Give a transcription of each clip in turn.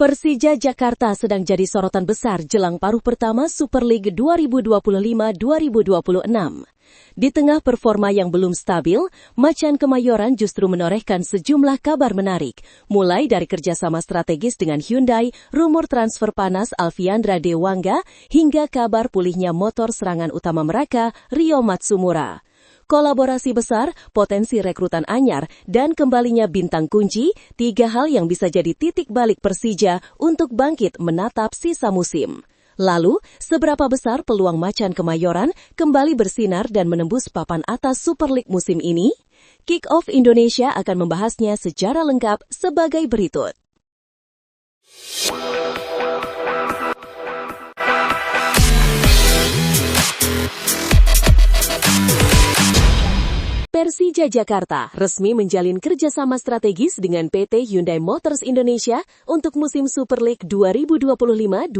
Persija Jakarta sedang jadi sorotan besar jelang paruh pertama Super League 2025-2026. Di tengah performa yang belum stabil, Macan Kemayoran justru menorehkan sejumlah kabar menarik, mulai dari kerjasama strategis dengan Hyundai, rumor transfer panas Alfiandra Dewangga, hingga kabar pulihnya motor serangan utama mereka, Ryo Matsumura. Kolaborasi besar, potensi rekrutan anyar, dan kembalinya bintang kunci, tiga hal yang bisa jadi titik balik Persija untuk bangkit menatap sisa musim. Lalu, seberapa besar peluang Macan Kemayoran kembali bersinar dan menembus papan atas Super League musim ini? Kick-Off Indonesia akan membahasnya secara lengkap sebagai berikut. Persija Jakarta resmi menjalin kerjasama strategis dengan PT Hyundai Motors Indonesia untuk musim Super League 2025-2026.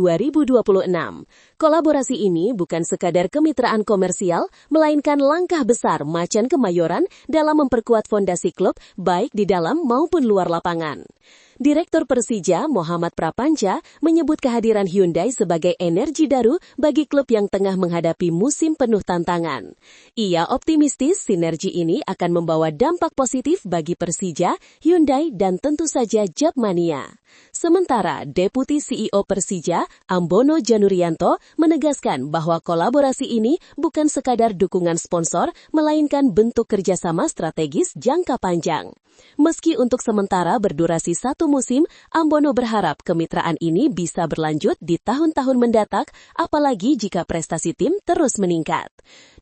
Kolaborasi ini bukan sekadar kemitraan komersial, melainkan langkah besar Macan Kemayoran dalam memperkuat fondasi klub baik di dalam maupun luar lapangan. Direktur Persija, Muhammad Prapanca, menyebut kehadiran Hyundai sebagai energi baru bagi klub yang tengah menghadapi musim penuh tantangan. Ia optimistis sinergi ini akan membawa dampak positif bagi Persija, Hyundai, dan tentu saja Jakmania. Sementara Deputi CEO Persija, Ambono Janurianto, menegaskan bahwa kolaborasi ini bukan sekadar dukungan sponsor, melainkan bentuk kerjasama strategis jangka panjang. Meski untuk sementara berdurasi satu musim, Ambono berharap kemitraan ini bisa berlanjut di tahun-tahun mendatang, apalagi jika prestasi tim terus meningkat.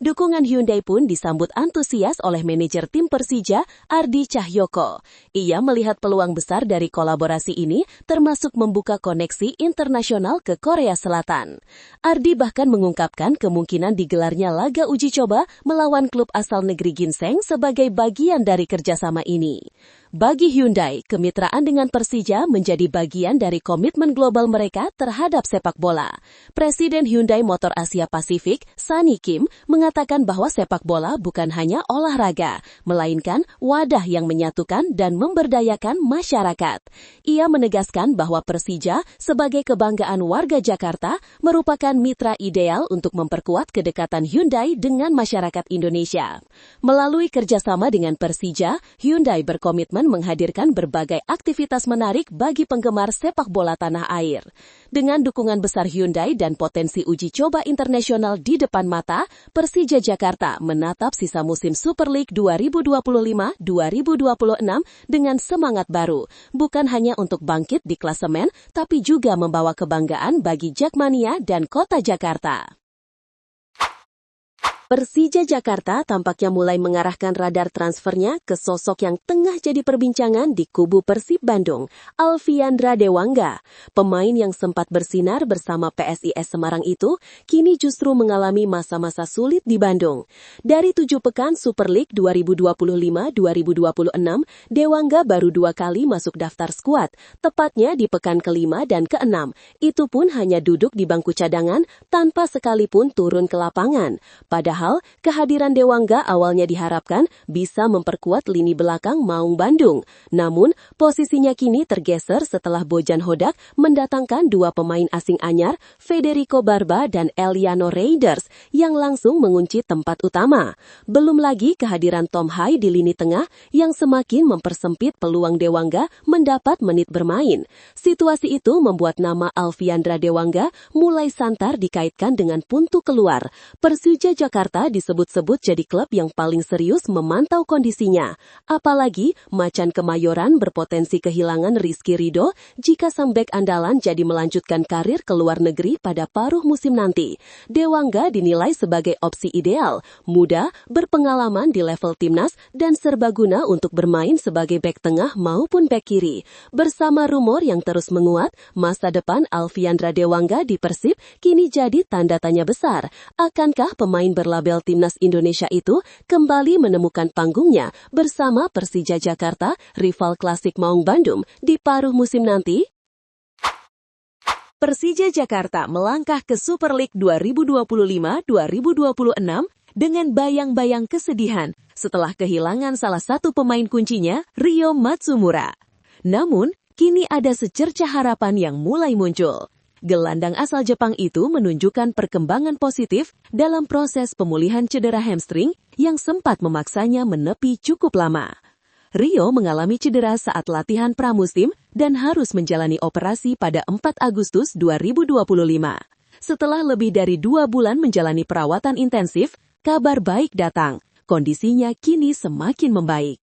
Dukungan Hyundai pun disambut antusias oleh manajer tim Persija, Ardi Cahyoko. Ia melihat peluang besar dari kolaborasi ini, termasuk membuka koneksi internasional ke Korea Selatan. Ardi bahkan mengungkapkan kemungkinan digelarnya laga uji coba melawan klub asal negeri Ginseng sebagai bagian dari kerjasama ini. Bagi Hyundai, kemitraan dengan Persija menjadi bagian dari komitmen global mereka terhadap sepak bola. Presiden Hyundai Motor Asia Pasifik, Sunny Kim, mengatakan bahwa sepak bola bukan hanya olahraga, melainkan wadah yang menyatukan dan memberdayakan masyarakat. Ia menegaskan bahwa Persija sebagai kebanggaan warga Jakarta merupakan mitra ideal untuk memperkuat kedekatan Hyundai dengan masyarakat Indonesia. Melalui kerjasama dengan Persija, Hyundai berkomitmen menghadirkan berbagai aktivitas menarik bagi penggemar sepak bola tanah air. Dengan dukungan besar Hyundai dan potensi uji coba internasional di depan mata, Persija Jakarta menatap sisa musim Super League 2025-2026 dengan semangat baru, bukan hanya untuk bangkit di klasemen, tapi juga membawa kebanggaan bagi Jakmania dan kota Jakarta. Persija Jakarta tampaknya mulai mengarahkan radar transfernya ke sosok yang tengah jadi perbincangan di kubu Persib Bandung, Alfiandra Dewangga. Pemain yang sempat bersinar bersama PSIS Semarang itu, kini justru mengalami masa-masa sulit di Bandung. Dari 7 pekan Super League 2025-2026, Dewangga baru 2 kali masuk daftar skuad, tepatnya di pekan ke-5 dan ke-6. Itu pun hanya duduk di bangku cadangan, tanpa sekalipun turun ke lapangan. Padahal kehadiran Dewangga awalnya diharapkan bisa memperkuat lini belakang Maung Bandung. Namun, posisinya kini tergeser setelah Bojan Hodak mendatangkan 2 pemain asing anyar, Federico Barba dan Eliano Raiders, yang langsung mengunci tempat utama. Belum lagi kehadiran Tom Hai di lini tengah yang semakin mempersempit peluang Dewangga mendapat menit bermain. Situasi itu membuat nama Alfiandra Dewangga mulai santar dikaitkan dengan pintu keluar. Persija Jakarta disebut-sebut jadi klub yang paling serius memantau kondisinya. Apalagi Macan Kemayoran berpotensi kehilangan Rizky Ridho jika sang bek andalan jadi melanjutkan karir ke luar negeri pada paruh musim nanti. Dewangga dinilai sebagai opsi ideal, muda, berpengalaman di level timnas, dan serbaguna untuk bermain sebagai bek tengah maupun bek kiri. Bersama rumor yang terus menguat, masa depan Alfiandra Dewangga di Persib kini jadi tanda tanya besar. Akankah pemain berlabel timnas Indonesia itu kembali menemukan panggungnya bersama Persija Jakarta, rival klasik Maung Bandung, di paruh musim nanti? Persija Jakarta melangkah ke Super League 2025-2026 dengan bayang-bayang kesedihan setelah kehilangan salah satu pemain kuncinya, Ryo Matsumura. Namun, kini ada secercah harapan yang mulai muncul. Gelandang asal Jepang itu menunjukkan perkembangan positif dalam proses pemulihan cedera hamstring yang sempat memaksanya menepi cukup lama. Rio mengalami cedera saat latihan pramusim dan harus menjalani operasi pada 4 Agustus 2025. Setelah lebih dari 2 bulan menjalani perawatan intensif, kabar baik datang. Kondisinya kini semakin membaik.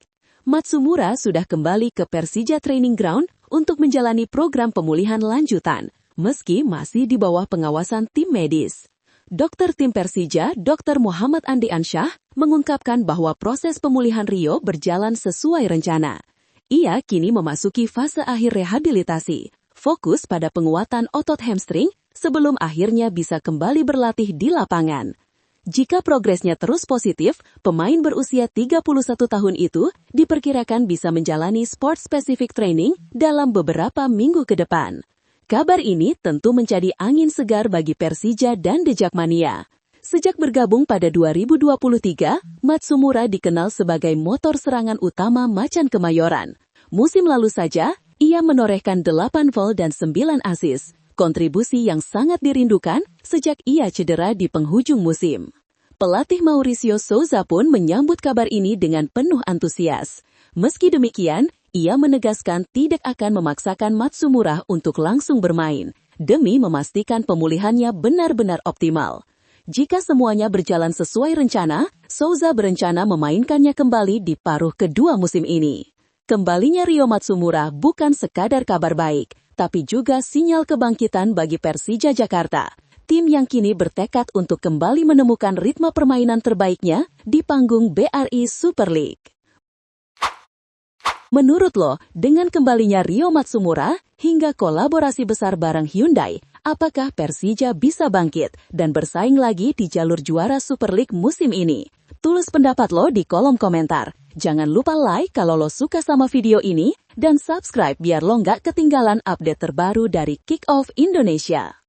Matsumura sudah kembali ke Persija Training Ground untuk menjalani program pemulihan lanjutan, meski masih di bawah pengawasan tim medis. Dokter tim Persija, Dr. Muhammad Andi Ansyah, mengungkapkan bahwa proses pemulihan Rio berjalan sesuai rencana. Ia kini memasuki fase akhir rehabilitasi, fokus pada penguatan otot hamstring sebelum akhirnya bisa kembali berlatih di lapangan. Jika progresnya terus positif, pemain berusia 31 tahun itu diperkirakan bisa menjalani sport-specific training dalam beberapa minggu ke depan. Kabar ini tentu menjadi angin segar bagi Persija dan The Jackmania. Sejak bergabung pada 2023, Matsumura dikenal sebagai motor serangan utama Macan Kemayoran. Musim lalu saja, ia menorehkan 8 gol dan 9 assist, kontribusi yang sangat dirindukan sejak ia cedera di penghujung musim. Pelatih Mauricio Souza pun menyambut kabar ini dengan penuh antusias. Meski demikian, ia menegaskan tidak akan memaksakan Matsumura untuk langsung bermain, demi memastikan pemulihannya benar-benar optimal. Jika semuanya berjalan sesuai rencana, Souza berencana memainkannya kembali di paruh kedua musim ini. Kembalinya Rio Matsumura bukan sekadar kabar baik, tapi juga sinyal kebangkitan bagi Persija Jakarta, tim yang kini bertekad untuk kembali menemukan ritme permainan terbaiknya di panggung BRI Super League. Menurut lo, dengan kembalinya Rio Matsumura hingga kolaborasi besar bareng Hyundai, apakah Persija bisa bangkit dan bersaing lagi di jalur juara Super League musim ini? Tulis pendapat lo di kolom komentar. Jangan lupa like kalau lo suka sama video ini dan subscribe biar lo nggak ketinggalan update terbaru dari Kick Off Indonesia.